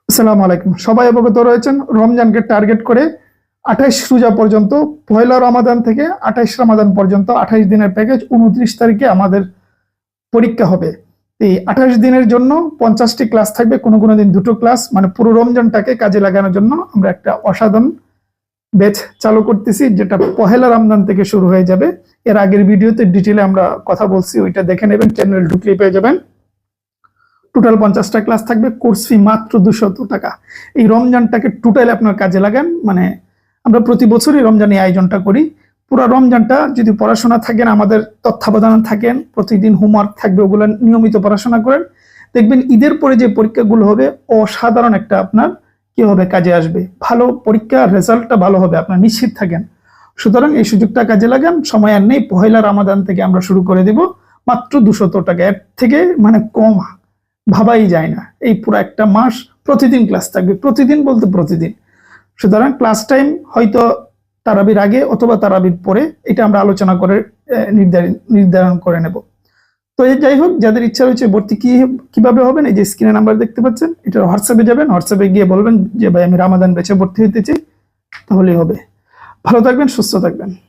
আসসালামু আলাইকুম। সবাই অবগত রয়েছেন রমজানকে টার্গেট করে 28 রোজা পর্যন্ত, পয়লা রমাদান থেকে 28 রমাদান পর্যন্ত 28 দিনের প্যাকেজ। 29 তারিখে আমাদের পরীক্ষা হবে। এই 28 দিনের জন্য 50টি ক্লাস থাকবে, কোনো কোনো দিন দুটো ক্লাস, মানে পুরো রমজানটাকে কাজে লাগানোর জন্য আমরা একটা অসাধারণ ব্যাচ চালু করতেছি, যেটা পহেলা রমজান থেকে শুরু হয়ে যাবে। এর আগের ভিডিওতে ডিটেলে আমরা কথা বলছি, ওইটা দেখে নেবেন, চ্যানেল ঢুকলে পেয়ে যাবেন। টোটাল 50টা ক্লাস থাকবে, কোর্স ফি মাত্র 200 টাকা। এই রমজানটাকে টোটাল আপনার কাজে লাগান। মানে আমরা প্রতি বছরই রমজান এই আয়োজনটা করি। পুরো রমজানটা যদি পড়াশোনা থাকেন, আমাদের তত্ত্বাবধানে থাকেন, প্রতিদিন হোমওয়ার্ক থাকবে, ওগুলো নিয়মিত পড়াশোনা করেন, দেখবেন ঈদের পরে যে পরীক্ষাগুলো হবে অসাধারণ একটা আপনার কি হবে, কাজে আসবে। ভালো পরীক্ষার রেজাল্টটা ভালো হবে, আপনার নিশ্চিত থাকেন। সুতরাং এই সুযোগটা কাজে লাগান, সময় আর নেই। পহেলা রমাদান থেকে আমরা শুরু করে দিব মাত্র 200 টাকা। এর থেকে মানে কম ভাবাই যায় না। এই পুরো একটা মাস প্রতিদিন ক্লাস থাকবে, প্রতিদিন বলতে প্রতিদিন। সুতরাং ক্লাস টাইম হয়তো তারাবির আগে অথবা তারাবির পরে, এটা আমরা আলোচনা করে নির্ধারণ করে নেব। তো এই যাই হোক, যাদের ইচ্ছা রয়েছে ভর্তি কিভাবে হবেন, এই যে স্ক্রিনে নাম্বার দেখতে পাচ্ছেন, এটা হোয়াটসঅ্যাপে যাবেন, হোয়াটসঅ্যাপে গিয়ে বলবেন যে ভাই আমি রামাদান ব্যাচে ভর্তি হতে চাই, তাহলেই হবে। ভালো থাকবেন, সুস্থ থাকবেন।